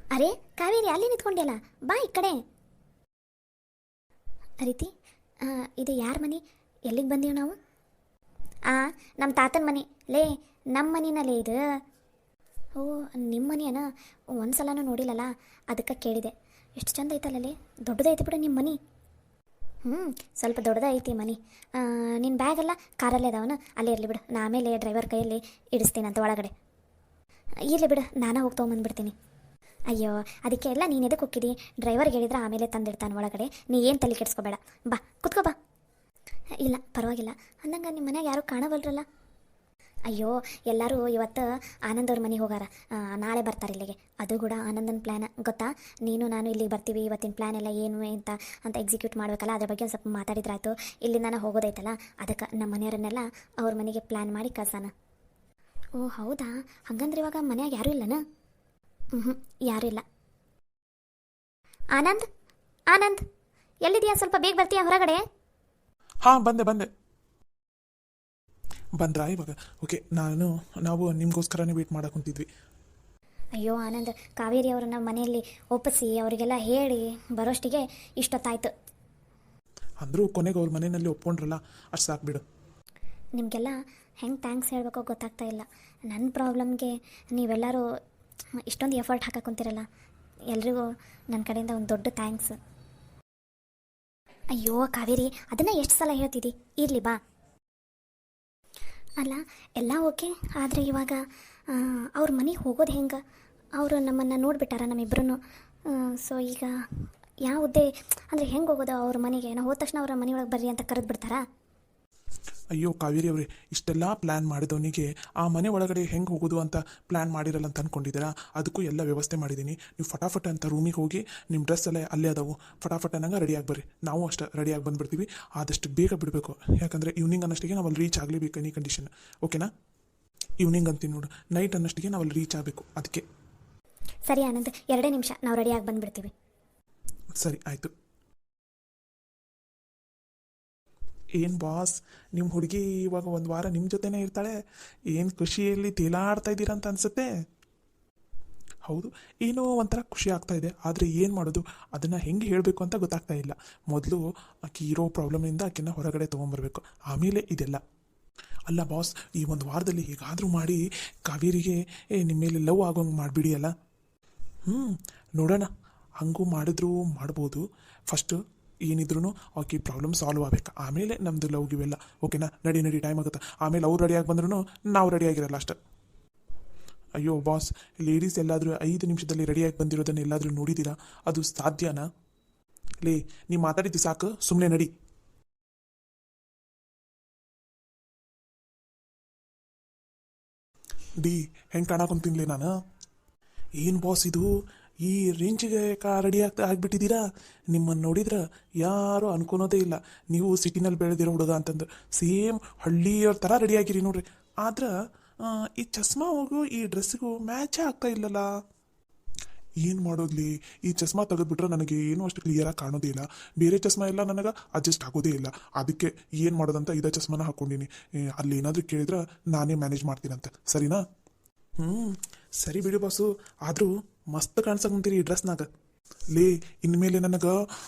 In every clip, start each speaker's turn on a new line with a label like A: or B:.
A: ಅರೆ ಕಾವೇರಿ ಅಲ್ಲಿ ನಿಂತ್ಕೊಂಡ್ಯಲ್ಲ, ಬಾ ಈ ಕಡೆ. ರೀತಿ, ಇದು ಯಾರ ಮನೆ? ಎಲ್ಲಿಗೆ ಬಂದೀವಿ ನಾವು? ನಮ್ಮ ತಾತನ ಮನೆ. ಲೇ, ನಮ್ಮ ಮನೆಯಲ್ಲೇ ಇದು. ಓ, ನಿಮ್ಮ ಮನೆಯನ? ಒಂದು ಸಲನೂ ನೋಡಿಲ್ಲಲ್ಲ, ಅದಕ್ಕೆ ಕೇಳಿದೆ. ಎಷ್ಟು ಚಂದ ಐತಲ್ಲೇ, ದೊಡ್ಡದೈತಿ ಬಿಡು ನಿಮ್ಮ ಮನೆ. ಸ್ವಲ್ಪ ದೊಡ್ಡದ ಐತಿ ಮನೆ. ನಿನ್ನ ಬ್ಯಾಗೆಲ್ಲ ಕಾರಲ್ಲೇ ಅದಾವನ, ಅಲ್ಲೇ ಇರಲಿ ಬಿಡು, ನಾ ಆಮೇಲೆ ಡ್ರೈವರ್ ಕೈಯಲ್ಲಿ ಇಡಿಸ್ತೀನಂತ ಒಳಗಡೆ. ಇರಲಿ ಬಿಡು, ನಾನು ಹೋಗಿ ತೊಗೊಂಬಂದ್ಬಿಡ್ತೀನಿ. ಅಯ್ಯೋ, ಅದಕ್ಕೆ ಎಲ್ಲ ನೀನು ಎದಕ್ಕೆ ಹೋಗಿದ್ದಿ? ಡ್ರೈವರ್ಗೆ ಹೇಳಿದ್ರೆ ಆಮೇಲೆ ತಂದಿಡ್ತಾನೆ ಒಳಗಡೆ. ನೀ ಏನು ತಲೆ ಕೆಡಿಸ್ಕೋಬೇಡ, ಬಾ ಕುತ್ಕೋ ಬಾ. ಇಲ್ಲ ಪರವಾಗಿಲ್ಲ. ಅಂದಂಗೆ ನಿಮ್ಮ ಮನ್ಯಾಗ ಯಾರೂ ಕಾಣವಲ್ರಲ್ಲ? ಅಯ್ಯೋ, ಎಲ್ಲರೂ ಇವತ್ತು ಆನಂದ್ ಅವ್ರ ಮನೆಗೆ ಹೋಗಾರ. ನಾಳೆ ಬರ್ತಾರೆ ಇಲ್ಲಿಗೆ. ಅದು ಕೂಡ ಆನಂದನ ಪ್ಲ್ಯಾನ್ ಗೊತ್ತಾ? ನೀನು ನಾನು ಇಲ್ಲಿಗೆ ಬರ್ತೀವಿ, ಇವತ್ತಿನ ಪ್ಲ್ಯಾನ್ ಎಲ್ಲ ಏನು ಅಂತ ಎಕ್ಸಿಕ್ಯೂಟ್ ಮಾಡಬೇಕಲ್ಲ, ಅದ್ರ ಬಗ್ಗೆ ಒಂದು ಸ್ವಲ್ಪ ಮಾತಾಡಿದ್ರಾಯ್ತು. ಇಲ್ಲಿಂದ ನಾನು ಹೋಗೋದೈತಲ್ಲ, ಅದಕ್ಕೆ ನಮ್ಮ ಮನೆಯವರನ್ನೆಲ್ಲ ಅವ್ರ ಮನೆಗೆ ಪ್ಲ್ಯಾನ್ ಮಾಡಿ ಕಳ್ಸಾನ. ಓ ಹೌದಾ? ಹಾಗಂದ್ರೆ ಇವಾಗ ಮನ್ಯಾಗ ಯಾರೂ ಇಲ್ಲನ? ಯಾರೂ ಇಲ್ಲ. ಆನಂದ್, ಆನಂದ್ ಎಲ್ಲಿದೆಯಾ? ಸ್ವಲ್ಪ ಬೇಗ ಬರ್ತೀಯಾ ಹೊರಗಡೆ?
B: ಹಾಂ, ಬಂದೆ ಬಂದ್ರಾ ಇವಾಗ? ಓಕೆ, ನಾವು ನಿಮಗೋಸ್ಕರನೇ ವೇಟ್ ಮಾಡಕ್ಕೆ ಕುಂತಿದ್ವಿ.
A: ಅಯ್ಯೋ ಆನಂದ್, ಕಾವೇರಿ ಅವರನ್ನ ಮನೆಯಲ್ಲಿ ಒಪ್ಪಿಸಿ ಅವರಿಗೆಲ್ಲ ಹೇಳಿ ಬರೋಷ್ಟಿಗೆ ಇಷ್ಟೊತ್ತಾಯ್ತು.
B: ಅಂದರೂ ಕೊನೆಗೆ ಅವ್ರ ಮನೆಯಲ್ಲಿ ಒಪ್ಕೊಂಡ್ರಲ್ಲ, ಅಷ್ಟು ಸಾಕು ಬಿಡು.
A: ನಿಮಗೆಲ್ಲ ಹೆಂಗೆ ಥ್ಯಾಂಕ್ಸ್ ಹೇಳಬೇಕೋ ಗೊತ್ತಾಗ್ತಾ ಇಲ್ಲ. ನನ್ನ ಪ್ರಾಬ್ಲಮ್ಗೆ ನೀವೆಲ್ಲರೂ ಇಷ್ಟೊಂದು ಎಫರ್ಟ್ ಹಾಕಕ್ಕೆ ಕುಂತಿರಲ್ಲ, ಎಲ್ರಿಗೂ ನನ್ನ ಕಡೆಯಿಂದ ಒಂದು ದೊಡ್ಡ ಥ್ಯಾಂಕ್ಸ್. ಅಯ್ಯೋ ಕಾವೇರಿ, ಅದನ್ನು ಎಷ್ಟು ಸಲ ಹೇಳ್ತಿದ್ದಿ? ಇರಲಿ ಬಾ. ಅಲ್ಲ, ಎಲ್ಲ ಓಕೆ, ಆದರೆ ಇವಾಗ ಅವ್ರ ಮನೆಗೆ ಹೋಗೋದು ಹೆಂಗೆ? ಅವರು ನಮ್ಮನ್ನು ನೋಡಿಬಿಟ್ಟಾರ ನಮ್ಮಿಬ್ಬರೂ. ಸೊ ಈಗ ಯಾವುದೇ ಅಂದರೆ ಹೆಂಗೆ ಹೋಗೋದು ಅವ್ರ ಮನೆಗೆ? ನಾವು ಹೋದ ತಕ್ಷಣ ಅವ್ರ ಮನೆಯೊಳಗೆ ಬರ್ರಿ ಅಂತ ಕರೆದು ಬಿಡ್ತಾರಾ?
B: ಅಯ್ಯೋ ಕಾವೇರಿ ಅವರೇ, ಇಷ್ಟೆಲ್ಲ ಪ್ಲ್ಯಾನ್ ಮಾಡಿದವನಿಗೆ ಆ ಮನೆ ಒಳಗಡೆ ಹೆಂಗೆ ಹೋಗೋದು ಅಂತ ಪ್ಲ್ಯಾನ್ ಮಾಡಿರಲ್ಲ ಅಂತ ಅಂದ್ಕೊಂಡಿದ್ದೀರಾ? ಅದಕ್ಕೂ ಎಲ್ಲ ವ್ಯವಸ್ಥೆ ಮಾಡಿದ್ದೀನಿ. ನೀವು ಫಟಾಫಟ್ ಅಂತ ರೂಮಿಗೆ ಹೋಗಿ ನಿಮ್ಮ ಡ್ರೆಸ್ ಎಲ್ಲ ಅಲ್ಲೇ ಅದಾವು, ಫಟಾಫಟ್ ಅನ್ನಂಗೆ ರೆಡಿಯಾಗಿ ಬರ್ರಿ. ನಾವು ಅಷ್ಟೇ ರೆಡಿಯಾಗಿ ಬಂದುಬಿಡ್ತೀವಿ. ಆದಷ್ಟು ಬೇಗ ಬಿಡಬೇಕು, ಯಾಕಂದರೆ ಈವ್ನಿಂಗ್ ಅನ್ನೋಷ್ಟಿಗೆ ನಾವು ಅಲ್ಲಿ ರೀಚ್ ಆಗಲೇಬೇಕು, ಎನಿ ಕಂಡೀಷನ್. ಓಕೆನಾ? ಈವ್ನಿಂಗ್ ಅಂತೀನಿ ನೋಡು, ನೈಟ್ ಅನ್ನೋಷ್ಟಿಗೆ ನಾವು ಅಲ್ಲಿ ರೀಚ್ ಆಗಬೇಕು. ಅದಕ್ಕೆ
A: ಸರಿ ಆನಂದ್, 2 ನಿಮಿಷ, ನಾವು ರೆಡಿಯಾಗಿ ಬಂದುಬಿಡ್ತೀವಿ.
B: ಸರಿ ಆಯಿತು. ಏನು ಬಾಸ್, ನಿಮ್ಮ ಹುಡುಗಿ ಇವಾಗ ಒಂದು ವಾರ ನಿಮ್ಮ ಜೊತೆನೇ ಇರ್ತಾಳೆ? ಏನು ಖುಷಿಯಲ್ಲಿ ತೇಲಾಡ್ತಾ ಇದ್ದೀರಾ ಅಂತ ಅನಿಸುತ್ತೆ. ಹೌದು, ಏನೋ ಒಂಥರ ಖುಷಿ ಆಗ್ತಾ ಇದೆ, ಆದರೆ ಏನು ಮಾಡೋದು ಅದನ್ನು ಹೆಂಗೆ ಹೇಳಬೇಕು ಅಂತ ಗೊತ್ತಾಗ್ತಾ ಇಲ್ಲ. ಮೊದಲು ಆಕೆ ಇರೋ ಪ್ರಾಬ್ಲಮಿಂದ ಆಕೆನ ಹೊರಗಡೆ ತೊಗೊಂಬರ್ಬೇಕು, ಆಮೇಲೆ ಇದೆಲ್ಲ. ಅಲ್ಲ ಬಾಸ್, ಈ ಒಂದು ವಾರದಲ್ಲಿ ಹೇಗಾದರೂ ಮಾಡಿ ಕಾವೇರಿಗೆ ನಿಮ್ಮ ಮೇಲೆ ಲವ್ ಆಗೋಂಗೆ ಮಾಡಿಬಿಡಿ ಅಲ್ಲ. ನೋಡೋಣ, ಹಂಗೂ ಮಾಡಿದ್ರೂ ಮಾಡ್ಬೋದು. ಫಸ್ಟು ಏನಿದ್ರು ಆಕೆ ಪ್ರಾಬ್ಲಮ್ ಸಾಲ್ವ್ ಆಗಬೇಕು, ಆಮೇಲೆ ನಮ್ಮದು ಲವ್ ಗಿವೆಲ್ಲ. ಓಕೆನಾ? ನಡಿ ಟೈಮ್ ಆಗುತ್ತೆ. ಆಮೇಲೆ ಅವ್ರು ರೆಡಿಯಾಗಿ ಬಂದ್ರೂ ನಾವು ರೆಡಿಯಾಗಿರಲ್ಲ ಅಷ್ಟೆ. ಅಯ್ಯೋ ಬಾಸ್, ಲೇಡೀಸ್ ಎಲ್ಲಾದರೂ 5 ನಿಮಿಷದಲ್ಲಿ ರೆಡಿಯಾಗಿ ಬಂದಿರೋದನ್ನು ಎಲ್ಲಾದರೂ ನೋಡಿದ್ದೀರಾ? ಅದು ಸಾಧ್ಯನಾ? ಲೇ, ನೀವು ಮಾತಾಡಿದ್ದು ಸಾಕು, ಸುಮ್ಮನೆ ನಡಿ. ಹೆಂಗೆ ಕಾಣಕೊಂತೀನಿಲೇ ನಾನು? ಏನು ಬಾಸ್ ಇದು, ಈ ರೇಂಜಿಗೆ ರೆಡಿ ಆಗಿಬಿಟ್ಟಿದ್ದೀರಾ? ನಿಮ್ಮನ್ನು ನೋಡಿದ್ರೆ ಯಾರೂ ಅನ್ಕೊಳೋದೇ ಇಲ್ಲ ನೀವು ಸಿಟಿನಲ್ಲಿ ಬೆಳೆದಿರೋ ಹುಡುಗ ಅಂತಂದು. ಸೇಮ್ ಹಳ್ಳಿಯವ್ರ ಥರ ರೆಡಿಯಾಗಿರಿ ನೋಡ್ರಿ. ಆದ್ರೆ ಈ ಚಸ್ಮಾ ಹೋಗು ಈ ಡ್ರೆಸ್ಸಿಗೂ ಮ್ಯಾಚೇ ಆಗ್ತಾ ಇಲ್ಲಲ್ಲ. ಏನು ಮಾಡೋದ್ಲಿ, ಈ ಚಸ್ಮಾ ತೆಗೆದ್ಬಿಟ್ರೆ ನನಗೆ ಏನೂ ಅಷ್ಟು ಕ್ಲಿಯರಾಗಿ ಕಾಣೋದೇ ಇಲ್ಲ. ಬೇರೆ ಚಸ್ಮಾ ಎಲ್ಲ ನನಗೆ ಅಡ್ಜಸ್ಟ್ ಆಗೋದೇ ಇಲ್ಲ. ಅದಕ್ಕೆ ಏನು ಮಾಡೋದಂತ ಇದೇ ಚಸ್ಮಾನ ಹಾಕ್ಕೊಂಡಿನಿ. ಅಲ್ಲಿ ಏನಾದರೂ ಕೇಳಿದ್ರೆ ನಾನೇ ಮ್ಯಾನೇಜ್ ಮಾಡ್ತೀನಂತ. ಸರಿನಾ? ಸರಿ ಬಿಡಿ ಬಾಸು, ಆದರೂ ಮಸ್ತ್ ಕಾಣ್ಸಕೊಂತೀರಿ ಈ ಡ್ರೆಸ್ನಾಗ. ಲೇ, ಇನ್ಮೇಲೆ ನನಗೆ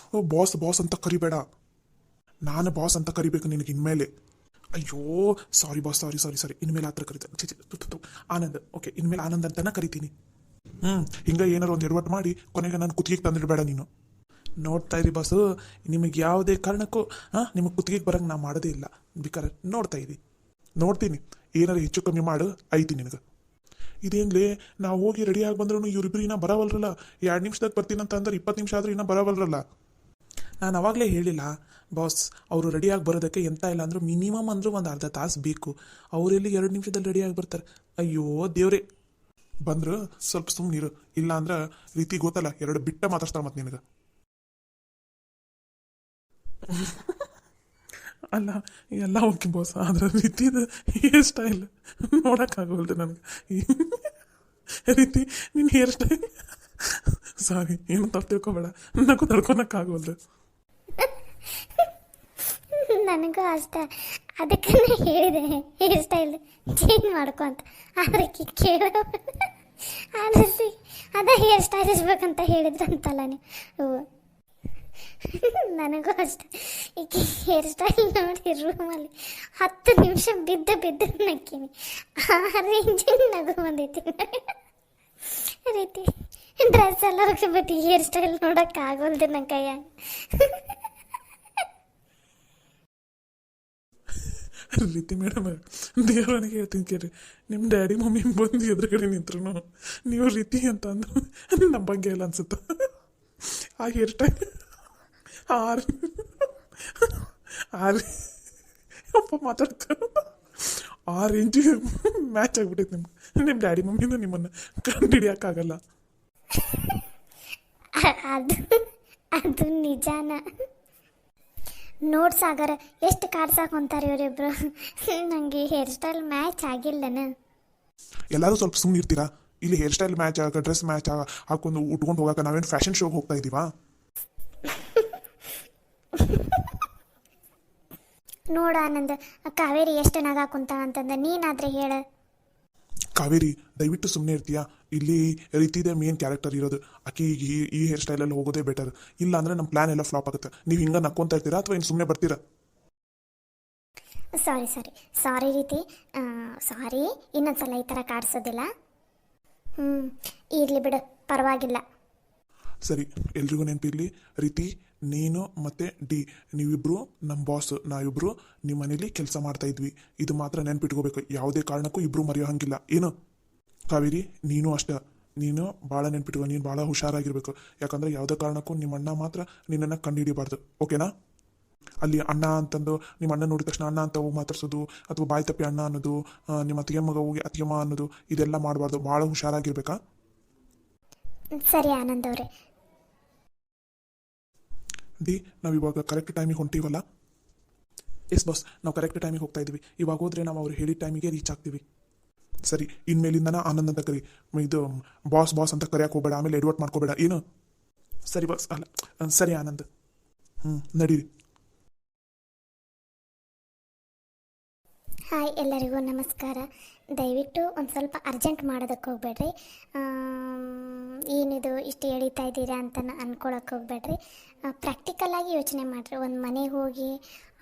B: ಬಾಸ್ ಅಂತ ಕರಿಬೇಡ, ನಾನು ಬಾಸ್ ಅಂತ ಕರಿಬೇಕು ನಿನಗೆ ಇನ್ಮೇಲೆ. ಅಯ್ಯೋ ಸಾರಿ ಬಾಸ್, ಸಾರಿ ಇನ್ಮೇಲೆ ಆ ಥರ ಕರಿತ ಆನಂದ್. ಓಕೆ, ಇನ್ಮೇಲೆ ಆನಂದ್ ಅಂತನ ಕರಿತೀನಿ. ಹಿಂಗೆ ಏನಾರು ಒಂದು ಎಡವಟ್ಟು ಮಾಡಿ ಕೊನೆಗೆ ನಾನು ಕುತ್ತಿಗೆ ತಂದಿಡಬೇಡ ನೀನು. ನೋಡ್ತಾ ಇರಿ ಬಾಸು, ನಿಮಗೆ ಯಾವುದೇ ಕಾರಣಕ್ಕೂ ನಿಮಗೆ ಕುತ್ತಿಗೆ ಬರೋಂಗೆ ನಾ ಮಾಡೋದೇ ಇಲ್ಲ. ಬೇಕಾದ್ರೆ ನೋಡ್ತೀನಿ, ಏನಾರು ಹೆಚ್ಚು ಕಮ್ಮಿ ಮಾಡು ಐತಿ ನಿನಗೆ. ಇದೇನ್ಲೇ, ನಾವು ಹೋಗಿ ರೆಡಿಯಾಗಿ ಬಂದ್ರೂ ಇವರಿಬ್ರು ಇನ್ನೂ ಬರವಲ್ರಲ್ಲ. 2 ನಿಮಿಷದಾಗ ಬರ್ತೀನಂತ ಅಂದ್ರೆ 20 ನಿಮಿಷ ಆದರೂ ಇನ್ನೂ ಬರವಲ್ರಲ್ಲ. ನಾನು ಅವಾಗಲೇ ಹೇಳಿಲ್ಲ ಬಾಸ್, ಅವರು ರೆಡಿಯಾಗಿ ಬರೋದಕ್ಕೆ ಎಂತ ಇಲ್ಲ ಅಂದರೂ ಮಿನಿಮಮ್ ಅಂದರೂ ಒಂದು ಅರ್ಧ ತಾಸು ಬೇಕು. ಅವರೆಲ್ಲಿ 2 ನಿಮಿಷದಲ್ಲಿ ರೆಡಿಯಾಗಿ ಬರ್ತಾರೆ? ಅಯ್ಯೋ ದೇವ್ರೆ. ಬಂದ್ರು ಸ್ವಲ್ಪ ಸುಮ್ಮನಿರು, ಇಲ್ಲ ಅಂದ್ರೆ ರೀತಿ ಗೊತ್ತಲ್ಲ, 2 ಬಿಟ್ಟ ಮಾತಾಡ್ತಾಳೆ ಮತ್ತೆ ನಿನಗೆ. ಅಲ್ಲ, ಎಲ್ಲ ಓಕೆ ಬಾಸ್, ಆದ್ರೆ ರೀತಿದ ಹೇರ್ ಸ್ಟೈಲ್ ನೋಡೋಕ್ಕಾಗವಲ್ದು ನನಗೆ. ರೀತಿ ನಿನ್ನ ಹೇರ್ ಸ್ಟೈಲ್, ಸಾರಿ, ಏನು ತಪ್ಪು ತಿಳ್ಕೊಬೇಡ, ನನಗೂ ತಡ್ಕೊಳಕ್ಕಾಗವಲ್ದು.
A: ನನಗೂ ಅಷ್ಟೇ, ಅದಕ್ಕೆ ಹೇಳಿದೆ ಹೇರ್ ಸ್ಟೈಲ್ ಚೇಂಜ್ ಮಾಡ್ಕೊ ಅಂತ. ಆದರೆ ಕೇಳೋ ಅದ ಹೇರ್ ಸ್ಟೈಲ್ ಇಸ್ಬೇಕಂತ ಹೇಳಿದ್ರಂತಲ್ಲ ನೀವು. ನನಗೂ ಅಷ್ಟೆ, ಈಗ ಹೇರ್ ಸ್ಟೈಲ್ ನೋಡಿ ರೂಮಲ್ಲಿ 10 ನಿಮಿಷ ಬಿದ್ದು ನಕ್ಕೀನಿ. ಆ ರೇಂಜಿನ ನಗು ಬಂದೈತಿ ರೀತಿ. ಡ್ರೆಸ್ ಎಲ್ಲ ಹೋಗ್ಬಿಟ್ಟು ಹೇರ್ ಸ್ಟೈಲ್ ನೋಡೋಕ್ಕಾಗೋಲ್ದು ನನ್ನ ಕೈಯಾಗ.
B: ರೀತಿ ಮೇಡಮ್, ದೇವರನಿಗೆ ಹೇಳ್ತೀನಿ ಕೇಳಿ, ನಿಮ್ಮ ಡ್ಯಾಡಿ ಮಮ್ಮಿ ಬಂದು ಎದುರುಗಡೆ ನಿಂತ್ರು ನೀವು ರೀತಿ ಅಂತ ಅಂದ್ರು ನಂಬಂಗೆ ಇಲ್ಲ ಅನ್ಸುತ್ತೆ. ಆ ಹೇರ್ ಸ್ಟೈಲ್ ಅಪ್ಪ ಮಾತಾಡ್ತ ಆ ರೇಂಜಿಗೆ ಮ್ಯಾಚ್ ಆಗ್ಬಿಟ್ಟೈತೆ ನಿಮ್ಮ ಡ್ಯಾಡಿ ಮಮ್ಮಿನೂ ನಿಮ್ಮನ್ನು ಕಂಡು ಹಿಡಿಯೋಕ್ಕಾಗಲ್ಲ.
A: ಅದು ಅದು ನಿಜಾನ. ನೋಡ್ ಸಾಗರ ಎಷ್ಟು ಕಾಡ್ಸಾಕೊಂತಾರೆ ಇವರಿಬ್ರು. ನನಗೆ ಹೇರ್ ಸ್ಟೈಲ್ ಮ್ಯಾಚ್ ಆಗಿಲ್ಲನ.
B: ಎಲ್ಲರೂ ಸ್ವಲ್ಪ ಸುಮ್ಮನೆ ಇರ್ತೀರಾ? ಇಲ್ಲಿ ಹೇರ್ ಸ್ಟೈಲ್ ಮ್ಯಾಚ್ ಆಗ, ಡ್ರೆಸ್ ಮ್ಯಾಚ್ ಹಾಕೊಂಡು ಉಟ್ಕೊಂಡು ಹೋಗಕ್ಕೆ ನಾವೇನು ಫ್ಯಾಷನ್ ಶೋಗೆ ಹೋಗ್ತಾ ಇದ್ದೀವಾ?
A: ನೋಡ ಆನಂದ್, ಕಾವೇರಿ ಎಷ್ಟು ನಗ ಕುಂತಾಳಂತಂದ ನೀನಾದ್ರೆ ಹೇಳ.
B: ಕಾವೇರಿ, ದಯವಿಟ್ಟು ಸುಮ್ಮನೆ ಇರ್ತೀಯಾ? ಇಲ್ಲಿ ರೀತಿದೆ ಮೇನ್ ಕ್ಯಾರೆಕ್ಟರ್ ಇರೋದು. ಆಕೆ ಈಗ ಈ ಹೇರ್ ಸ್ಟೈಲಲ್ಲಿ ಹೋಗೋದೇ ಬೆಟರ್. ಇಲ್ಲ ಅಂದರೆ ನಮ್ಮ ಪ್ಲಾನ್ ಎಲ್ಲ ಫ್ಲಾಪ್ ಆಗುತ್ತೆ. ನೀವು ಹಿಂಗೆ ನಕ್ಕೊಂತ ಇರ್ತೀರಾ ಅಥವಾ ಇನ್ನು ಸುಮ್ಮನೆ ಬರ್ತೀರಾ?
A: ಸಾರಿ ರೀತಿ, ಸಾರಿ. ಇನ್ನೊಂದ್ಸಲ ಈ ಥರ ಕಾಡ್ಸೋದಿಲ್ಲ. ಇರಲಿ ಬಿಡು, ಪರವಾಗಿಲ್ಲ.
B: ಸರಿ, ಎಲ್ರಿಗೂ ನೆನಪಿರಲಿ, ರೀತಿ, ನೀನು ಮತ್ತು ಡಿ ನೀವಿಬ್ಬರು ನಮ್ಮ ಬಾಸ್, ನಾವಿಬ್ಬರು ನಿಮ್ಮ ಮನೇಲಿ ಕೆಲಸ ಮಾಡ್ತಾ ಇದ್ವಿ. ಇದು ಮಾತ್ರ ನೆನ್ಪಿಟ್ಕೋಬೇಕು. ಯಾವುದೇ ಕಾರಣಕ್ಕೂ ಇಬ್ಬರು ಮರೆಯೋ ಹಂಗಿಲ್ಲ. ಏನು ಕಾವೇರಿ, ನೀನು ಅಷ್ಟೇ. ನೀನು ಭಾಳ ನೆನ್ಪಿಟ್ಕೋ. ನೀನು ಭಾಳ ಹುಷಾರಾಗಿರ್ಬೇಕು. ಯಾಕಂದರೆ ಯಾವುದೇ ಕಾರಣಕ್ಕೂ ನಿಮ್ಮ ಅಣ್ಣ ಮಾತ್ರ ನಿನ್ನನ್ನು ಕಂಡುಹಿಡಿಬಾರ್ದು. ಓಕೆನಾ? ಅಲ್ಲಿ ಅಣ್ಣ ಅಂತಂದು ನಿಮ್ಮ ಅಣ್ಣ ನೋಡಿದ ತಕ್ಷಣ ಅಣ್ಣ ಅಂತ ಹೋಗಿ ಮಾತಾಡ್ಸೋದು, ಅಥವಾ ಬಾಯಿ ತಪ್ಪಿ ಅಣ್ಣ ಅನ್ನೋದು, ನಿಮ್ಮ ಅತ್ತಿಗೆ ಮಗ ಹೋಗಿ ಅತ್ತಿಗೆಮ್ಮ ಅನ್ನೋದು, ಇದೆಲ್ಲ ಮಾಡಬಾರ್ದು. ಭಾಳ ಹುಷಾರಾಗಿರ್ಬೇಕಾ?
A: ಸರಿ ಆನಂದ್ ಅವರೇ.
B: ಡಿ, ನಾವಿವಾಗ ಕರೆಕ್ಟ್ ಟೈಮಿಗೆ ಹೊಂಟೀವಲ್ಲ? ಎಸ್ ಬಾಸ್, ನಾವು ಕರೆಕ್ಟ್ ಟೈಮಿಗೆ ಹೋಗ್ತಾ ಇದ್ದೀವಿ. ಇವಾಗ ಹೋದ್ರೆ ನಾವು ಅವ್ರು ಹೇಳಿದ ಟೈಮಿಗೆ ರೀಚ್ ಆಗ್ತೀವಿ. ಸರಿ, ಇನ್ಮೇಲಿಂದನ ಆನಂದ್ ಅಂತ ಕರಿ. ಇದು ಬಾಸ್ ಅಂತ ಕರೆಯಕ್ಕೆ ಹೋಗಬೇಡ, ಆಮೇಲೆ ಎಡ್ವರ್ಟ್ ಮಾಡ್ಕೋಬೇಡ. ಏನು? ಸರಿ ಬಾಸ್. ಅಲ್ಲ, ಸರಿ ಆನಂದ್. ನಡೀರಿ.
A: ಹಾಯ್, ಎಲ್ಲರಿಗೂ ನಮಸ್ಕಾರ. ದಯವಿಟ್ಟು ಒಂದು ಸ್ವಲ್ಪ ಅರ್ಜೆಂಟ್ ಮಾಡೋದಕ್ಕೆ ಹೋಗ್ಬೇಡ್ರಿ. ಏನಿದು ಇಷ್ಟು ಎಳೀತಾ ಇದ್ದೀರಾ ಅಂತ ಅಂದ್ಕೊಳಕ್ಕೆ ಹೋಗ್ಬೇಡ್ರಿ. ಪ್ರಾಕ್ಟಿಕಲಾಗಿ ಯೋಚನೆ ಮಾಡಿರಿ. ಒಂದು ಮನೆಗೆ ಹೋಗಿ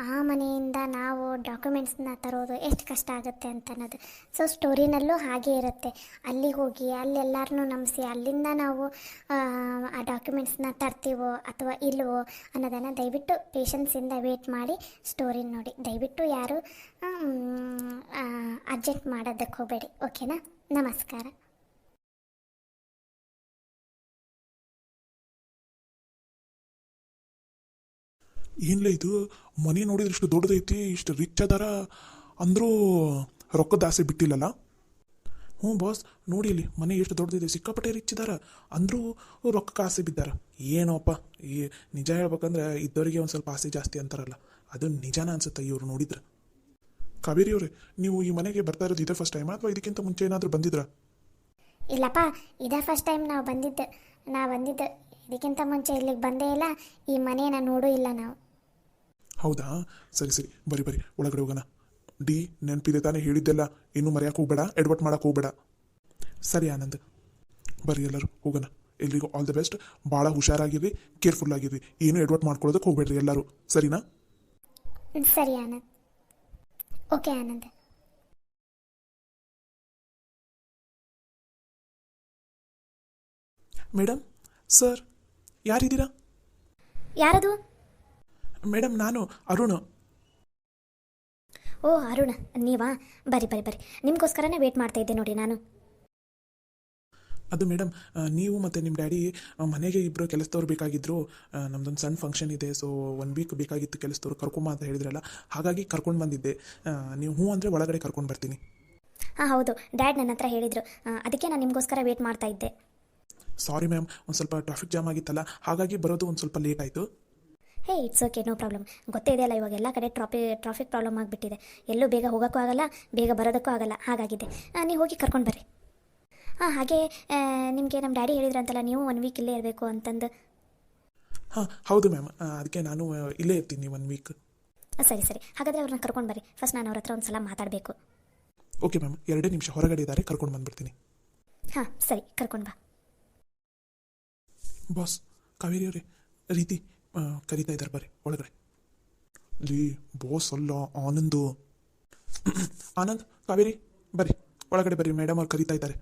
A: ಆ ಮನೆಯಿಂದ ನಾವು ಡಾಕ್ಯುಮೆಂಟ್ಸ್ನ ತರೋದು ಎಷ್ಟು ಕಷ್ಟ ಆಗುತ್ತೆ ಅಂತ ಅನ್ನೋದು. ಸೊ ಸ್ಟೋರಿನಲ್ಲೂ ಹಾಗೆ ಇರುತ್ತೆ. ಅಲ್ಲಿಗೆ ಹೋಗಿ ಅಲ್ಲೆಲ್ಲರನ್ನೂ ನಂಬಿಸಿ ಅಲ್ಲಿಂದ ನಾವು ಆ ಡಾಕ್ಯುಮೆಂಟ್ಸ್ನ ತರ್ತೀವೋ ಅಥವಾ ಇಲ್ವೋ ಅನ್ನೋದನ್ನು ದಯವಿಟ್ಟು ಪೇಷನ್ಸಿಂದ ವೇಟ್ ಮಾಡಿ ಸ್ಟೋರಿನ ನೋಡಿ. ದಯವಿಟ್ಟು ಯಾರು ಅರ್ಜೆಂಟ್ ಮಾಡೋದಕ್ಕೆ ಹೋಗಬೇಡಿ. ಓಕೆನಾ? ನಮಸ್ಕಾರ.
B: ಏನ್ಲೇ ಇದು, ಮನೆ ನೋಡಿದ್ರೆ ಇಷ್ಟು ದೊಡ್ಡದೈತಿ, ಇಷ್ಟು ರಿಚ್ ಅದಾರ ಅಂದರೂ ರೊಕ್ಕದ ಆಸೆ ಬಿಟ್ಟಿಲ್ಲಲ್ಲ? ಬಾಸ್, ನೋಡಿ ಇಲ್ಲಿ ಮನೆ ಎಷ್ಟು ದೊಡ್ಡದಿದೆ, ಸಿಕ್ಕಾಪಟ್ಟೆ ರಿಚ್ ಇದಾರ, ಅಂದರೂ ರೊಕ್ಕಕ್ಕೆ ಆಸೆ ಬಿದ್ದಾರ. ಏನೋಪ್ಪ, ಈ ನಿಜ ಹೇಳ್ಬೇಕಂದ್ರೆ ಇದ್ದವರಿಗೆ ಒಂದು ಸ್ವಲ್ಪ ಆಸೆ ಜಾಸ್ತಿ ಅಂತಾರಲ್ಲ, ಅದು ನಿಜಾನ ಅನ್ಸುತ್ತೆ ಇವ್ರು ನೋಡಿದ್ರೆ. ಕಾವೇರಿ ಅವರೇ, ನೀವು ಈ ಮನೆಗೆ ಬರ್ತಾ ಇರೋದು ಇದೇ ಫಸ್ಟ್ ಟೈಮ್ ಅಥವಾ ಇದಕ್ಕಿಂತ ಮುಂಚೆ ಏನಾದರೂ ಬಂದಿದ್ರಾ?
A: ಇಲ್ಲಪ್ಪ, ಇದೇ ಫಸ್ಟ್ ಟೈಮ್ ನಾವು ಬಂದಿದ್ದು. ಇದಕ್ಕಿಂತ ಮುಂಚೆ ಇಲ್ಲಿಗೆ ಬಂದೇ ಇಲ್ಲ, ಈ ಮನೇನ ನೋಡೂ ಇಲ್ಲ ನಾವು.
B: ಹೌದಾ? ಸರಿ, ಬರಿ ಒಳಗಡೆ ಹೋಗೋಣ. ಡಿ, ನೆನಪಿದೆ ತಾನೇ ಹೇಳಿದ್ದೆಲ್ಲ? ಇನ್ನೂ ಮರೆಯಕ್ಕೆ ಹೋಗ್ಬೇಡ, ಎಡ್ವರ್ಟ್ ಮಾಡಕ್ಕೆ ಹೋಗ್ಬೇಡ. ಸರಿ ಆನಂದ್, ಬರ್ರಿ ಎಲ್ಲರೂ ಹೋಗೋಣ. ಎಲ್ರಿಗೂ ಆಲ್ ದ ಬೆಸ್ಟ್. ಭಾಳ ಹುಷಾರಾಗಿರ್ರಿ, ಕೇರ್ಫುಲ್ ಆಗಿರ್ರಿ. ಏನು ಎಡ್ವರ್ಟ್ ಮಾಡ್ಕೊಳ್ಳೋದಕ್ಕೆ ಹೋಗ್ಬೇಡ್ರಿ ಎಲ್ಲರೂ. ಸರಿನಾ?
A: ಸರಿ Anand. Okay Anand.
B: Madam, sir, ಯಾರಿದ್ದೀರಾ?
A: ಯಾರದು?
B: ಮೇಡಮ್, ನಾನು ಅರುಣ್.
A: ಓ ಅರುಣ್, ನೀವಾ? ಬರ್ರಿ. ನಿಮಗೋಸ್ಕರನೇ ವೇಟ್ ಮಾಡ್ತಾ ಇದ್ದೆ ನೋಡಿ ನಾನು.
B: ಅದು ಮೇಡಮ್, ನೀವು ಮತ್ತು ನಿಮ್ಮ ಡ್ಯಾಡಿ ಮನೆಗೆ ಇಬ್ಬರು ಕೆಲಸದವ್ರು ಬೇಕಾಗಿದ್ದರು. ನಮ್ಮದೊಂದು ಸಣ್ಣ ಫಂಕ್ಷನ್ ಇದೆ, ಸೊ 1 ವೀಕ್ ಬೇಕಾಗಿತ್ತು ಕೆಲಸದವ್ರು ಕರ್ಕೊಂಬ ಅಂತ ಹೇಳಿದ್ರಲ್ಲ, ಹಾಗಾಗಿ ಕರ್ಕೊಂಡು ಬಂದಿದ್ದೆ. ನೀವು ಹ್ಞೂ ಅಂದರೆ ಒಳಗಡೆ ಕರ್ಕೊಂಡು ಬರ್ತೀನಿ.
A: ಹಾಂ ಹೌದು, ಡ್ಯಾಡ್ ನನ್ನ ಹತ್ರ ಹೇಳಿದರು. ಅದಕ್ಕೆ ನಾನು ನಿಮಗೋಸ್ಕರ ವೇಟ್ ಮಾಡ್ತಾ ಇದ್ದೆ.
B: ಸಾರಿ ಮ್ಯಾಮ್, ಒಂದು ಸ್ವಲ್ಪ ಟ್ರಾಫಿಕ್ ಜಾಮ್ ಆಗಿತ್ತಲ್ಲ, ಹಾಗಾಗಿ ಬರೋದು ಒಂದು ಸ್ವಲ್ಪ ಲೇಟ್ ಆಯಿತು.
A: ಹೇ, ಇಟ್ಸ್ ಓಕೆ, ನೋ ಪ್ರಾಬ್ಲಮ್. ಗೊತ್ತೇ ಇದೆಯಲ್ಲ, ಇವಾಗ ಎಲ್ಲ ಕಡೆ ಟ್ರಾಫಿಕ್ ಪ್ರಾಬ್ಲಮ್ ಆಗಿಬಿಟ್ಟಿದೆ. ಎಲ್ಲೂ ಬೇಗ ಹೋಗೋಕ್ಕೂ ಆಗಲ್ಲ, ಬೇಗ ಬರೋದಕ್ಕೂ ಆಗಲ್ಲ, ಹಾಗಾಗಿದೆ. ನೀವು ಹೋಗಿ ಕರ್ಕೊಂಡು ಬರ್ರಿ. ಹಾಗೆ ನಿಮಗೆ ನಮ್ಮ ಡ್ಯಾಡಿ ಹೇಳಿದ್ರಂತಲ್ಲ, ನೀವು 1 ವೀಕ್ ಇಲ್ಲೇ ಇರಬೇಕು ಅಂತಂದು.
B: ಹೌದು ಮ್ಯಾಮ್, ಅದಕ್ಕೆ ನಾನು ಇಲ್ಲೇ ಇರ್ತೀನಿ 1 ವೀಕ್.
A: ಸರಿ, ಹಾಗಾದರೆ ಅವ್ರನ್ನ ಕರ್ಕೊಂಡು ಬರ್ರಿ. ಫಸ್ಟ್ ನಾನು ಅವ್ರ ಹತ್ರ ಒಂದು ಸಲ ಮಾತಾಡಬೇಕು.
B: ಓಕೆ ಮ್ಯಾಮ್, 2 ನಿಮಿಷ ಹೊರಗಡೆ ಇದ್ದಾರೆ, ಕರ್ಕೊಂಡು ಬಂದುಬಿಡ್ತೀನಿ.
A: ಸರಿ, ಕರ್ಕೊಂಡು ಬಾ.
B: ಬಾಸ್ ಕಾವೇರಿ ಅವರೇ, ರೀತಿ ಕರೀತಾ ಇದ್ದಾರೆ ಬರ್ರಿ ಒಳಗಡೆ. ಲೀ ಬಾಸ್ ಅಲ್ಲ ಆನಂದು. ಆನಂದ್ ಕಾವೇರಿ ಬರ್ರಿ ಒಳಗಡೆ ಬರ್ರಿ, ಮೇಡಮ್ ಅವ್ರು ಕರೀತಾ ಇದ್ದಾರೆ.